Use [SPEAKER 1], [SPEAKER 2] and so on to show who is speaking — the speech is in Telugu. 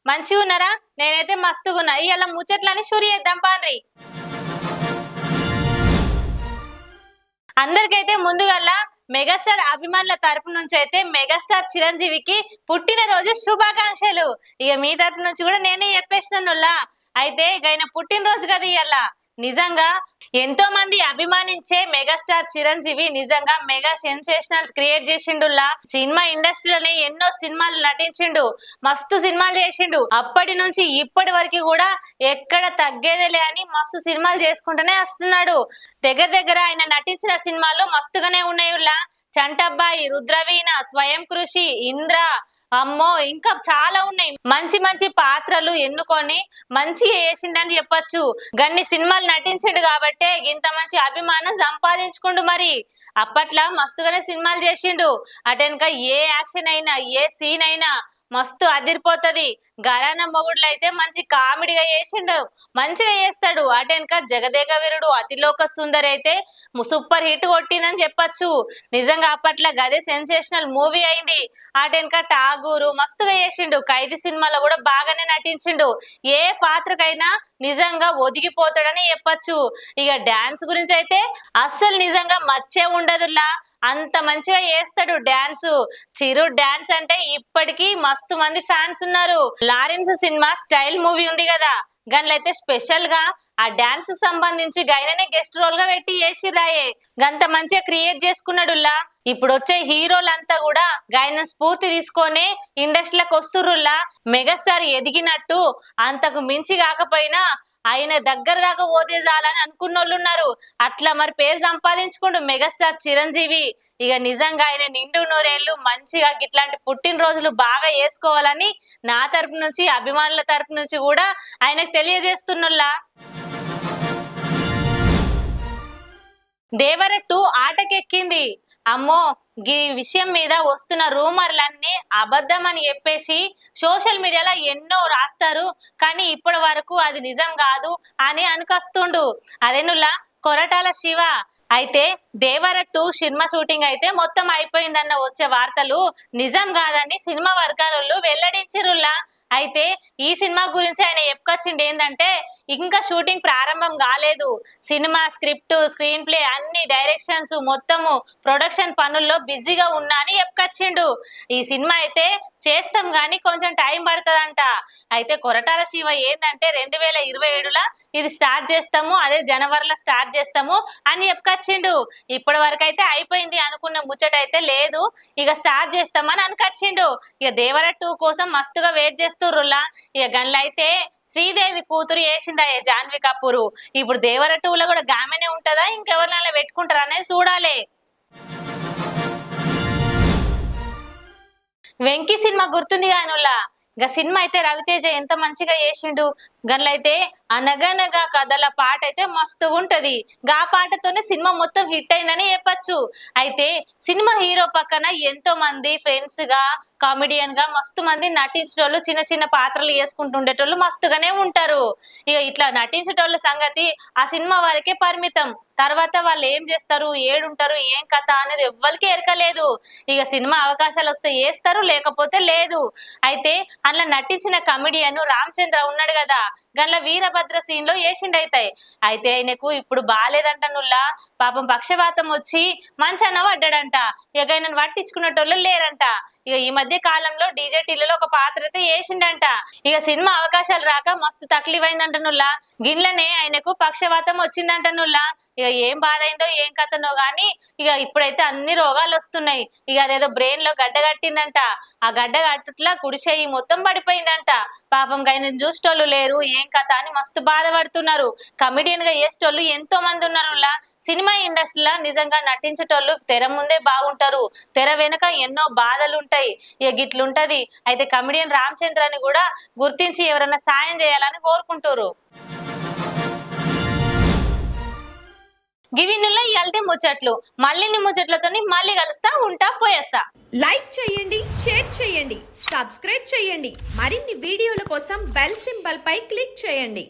[SPEAKER 1] మంచిగా ఉన్నారా? నేనైతే మస్తుగున్నా. ఇవాళ ముచ్చట్లని షురు చేద్దాం పాండ్రి. అందరికైతే ముందుగల్లా మెగాస్టార్ అభిమానుల తరపు నుంచి అయితే మెగాస్టార్ చిరంజీవికి పుట్టినరోజు శుభాకాంక్షలు. ఇక మీ తరపు నుంచి కూడా నేనే చెప్పేసినలా. అయితే ఆయన పుట్టినరోజు కదా ఇవాళ. నిజంగా ఎంతో మంది అభిమానించే మెగాస్టార్ చిరంజీవి నిజంగా మెగా సెన్సేషనల్ క్రియేట్ చేసిండులా. సినిమా ఇండస్ట్రీలోనే ఎన్నో సినిమాలు నటించిండు, మస్తు సినిమాలు చేసిండు. అప్పటి నుంచి ఇప్పటి వరకు కూడా ఎక్కడ తగ్గేదేలే అని మస్తు సినిమాలు చేసుకుంటూనే వస్తున్నాడు. దగ్గర ఆయన నటించిన సినిమాలు మస్తుగానే ఉన్నాయిలా. చంటబ్బాయి, రుద్రవీణ, స్వయం కృషి, ఇంద్ర, అమ్మో ఇంకా చాలా ఉన్నాయి. మంచి మంచి పాత్రలు ఎన్నుకొని మంచిగా చేసిండని చెప్పొచ్చు. గన్ని సినిమాలు నటించిండు కాబట్టే ఇంత మంచి అభిమానం సంపాదించుకుండు. మరి అప్పట్లో మస్తుగానే సినిమాలు చేసిండు. అటెనక ఏ యాక్షన్ అయినా ఏ సీన్ అయినా మస్తు అదిరిపోతది. గరాన మొగుడులు అయితే మంచి కామెడీగా చేసిండు, మంచిగా చేస్తాడు. అటెనక జగదేక వీరుడు, అతిలోక సుందరి అయితే సూపర్ హిట్ కొట్టిందని చెప్పచ్చు. నిజంగా అప్పట్లో గదే సెన్సేషనల్ మూవీ అయింది. అటెనక ఠాగూరు మస్తుగా చేసిండు. ఖైదీ సినిమాలో కూడా బాగానే నటించిండు. ఏ పాత్రకైనా నిజంగా ఒదిగిపోతాడని చెప్పచ్చు. ఇక డాన్స్ గురించి అయితే అస్సలు నిజంగా మచ్చే ఉండదులా. అంత మంచిగా చేస్తాడు డాన్స్. చిరు డాన్స్ అంటే ఇప్పటికీ మస్తు మంది ఫ్యాన్స్ ఉన్నారు. లారెన్స్ సినిమా స్టైల్ మూవీ ఉంది కదా, గన్లైతే స్పెషల్ గా ఆ డాన్స్ సంబంధించి గైననే గెస్ట్ రోల్ గా పెట్టి చేసిరాయే. గంత మంచిగా క్రియేట్ చేసుకున్నాడులా. ఇప్పుడు వచ్చే హీరోలంతా కూడా గాయన స్ఫూర్తి తీసుకొని ఇండస్ట్రీలకు వస్తుర్రులా. మెగాస్టార్ ఎదిగినట్టు అంతకు మించి కాకపోయినా ఆయన దగ్గర దాకా పోతే చాలని అనుకున్న వాళ్ళు ఉన్నారు. అట్లా మరి పేరు సంపాదించుకుంటూ మెగాస్టార్ చిరంజీవి ఇక నిజంగా ఆయన నిండు నూరేళ్లు మంచిగా ఇట్లాంటి పుట్టినరోజులు బాగా చేసుకోవాలని నా తరపు నుంచి అభిమానుల తరపు నుంచి కూడా ఆయనకు తెలియజేస్తున్నలా. దేవరట్టు ఆటకెక్కింది. అమ్మో, ఈ విషయం మీద వస్తున్న రూమర్లన్నీ అబద్ధం అని చెప్పేసి సోషల్ మీడియాలో ఎన్నో రాస్తారు. కానీ ఇప్పటి వరకు అది నిజం కాదు అని అనుకొస్తుండు. అదేనులా కొరటాల శివ అయితే దేవరట్టు సినిమా షూటింగ్ అయితే మొత్తం అయిపోయిందన్న వచ్చే వార్తలు నిజం కాదని సినిమా వర్గాలు వెల్లడించిరుల్లా. అయితే ఈ సినిమా గురించి ఆయన చెప్పుకొచ్చింది ఏంటంటే ఇంకా షూటింగ్ ప్రారంభం కాలేదు. సినిమా స్క్రిప్ట్, స్క్రీన్ ప్లే, అన్ని డైరెక్షన్స్ మొత్తము ప్రొడక్షన్ పనుల్లో బిజీగా ఉన్నా అని చెప్పుకొచ్చిండు. ఈ సినిమా అయితే చేస్తాం గానీ కొంచెం టైం పడుతుందంట. అయితే కొరటాల శివ ఏంటంటే 2027లో ఇది స్టార్ట్ చేస్తాము, అదే జనవరిలో స్టార్ట్ చేస్తాము అని చెప్పుకొచ్చిండు. ఇప్పటి వరకు అయితే అయిపోయింది అనుకున్న ముచ్చట అయితే లేదు, ఇక స్టార్ట్ చేస్తామని అనుకొచ్చిండు. ఇక దేవరట్టు కోసం మస్తుగా వెయిట్ చేస్తుర్రులా. ఇక గన్లైతే శ్రీదేవి కూతురు వేసిందయ్యే జాన్వీ కపూర్. ఇప్పుడు దేవరట్టులో కూడా గామెనే ఉంటదా ఇంకెవరినైనా పెట్టుకుంటారా అనేది చూడాలి. వెంకీ సినిమా గుర్తుంది కానులా. ఇక సినిమా అయితే రవితేజ ఎంత మంచిగా చేసిండు. గన్లైతే అనగనగా కథల పాట అయితే మస్తుగా ఉంటది. గా పాటతోనే సినిమా మొత్తం హిట్ అయిందని చెప్పచ్చు. అయితే సినిమా హీరో పక్కన ఎంతో మంది ఫ్రెండ్స్ గా, కామెడియన్ గా మస్తు మంది నటించేటోళ్ళు, చిన్న చిన్న పాత్రలు వేసుకుంటుండేటోళ్ళు మస్తుగానే ఉంటారు. ఇక ఇట్లా నటించేటోళ్ళ సంగతి ఆ సినిమా వరకే పరిమితం. తర్వాత వాళ్ళు ఏం చేస్తారు, ఏడుంటారు, ఏం కథ అనేది ఎవ్వరికి ఎరకలేదు. ఇక సినిమా అవకాశాలు వస్తే వేస్తారు, లేకపోతే లేదు. అయితే అందులో నటించిన కమెడియన్ రామచంద్ర ఉన్నాడు కదా, గన్ల వీరభద్ర సీన్ లో వేసిండైతాయి. అయితే ఆయనకు ఇప్పుడు బాగాలేదంట నుల్లా. పాపం పక్షవాతం వచ్చి మంచాన పడ్డాడంట. ఇక ఆయనను పట్టించుకునేటోళ్ళు లేరంట. ఇక ఈ మధ్య కాలంలో డీజే టీలలో ఒక పాత్ర అయితే వేసిండంట. ఇక సినిమా అవకాశాలు రాక మస్తు తక్లీఫ్ అయిందంట నుల్లా. గిన్లనే ఆయనకు పక్షవాతం వచ్చిందంట నుల్లా. ఇక ఏం బాధ అయిందో ఏం కథనో గాని ఇక ఇప్పుడైతే అన్ని రోగాలు వస్తున్నాయి. ఇక అదేదో బ్రెయిన్ లో గడ్డ కట్టిందంట. ఆ గడ్డ కట్టుట్లా కుడిచేయి మొత్తం పడిపోయిందంట. పాపం ఆయన చూసేటోళ్ళు లేరు, ఏం కథ అని మస్తు బాధపడుతున్నారు. కమెడియన్ గా చేసేటోళ్ళు ఎంతో మంది ఉన్నారు. సినిమా ఇండస్ట్రీలో నిజంగా నటించేటోళ్ళు తెర ముందే బాగుంటారు, తెర వెనుక ఎన్నో బాధలు ఉంటాయి. ఇక గిట్లుంటది. అయితే కమెడియన్ రామచంద్రని కూడా గుర్తించి ఎవరైనా సాయం చేయాలని కోరుకుంటారు. గివిన్నుల్లో ఇయాల్టి ముచ్చట్లు. మళ్ళీ ముచ్చట్లతో మళ్ళీ కలుస్తా, ఉంటా, పోయేస్తా.
[SPEAKER 2] లైక్ చేయండి, షేర్ చేయండి, సబ్స్క్రైబ్ చేయండి. మరిన్ని వీడియోల కోసం బెల్ సింబల్ పై క్లిక్ చేయండి.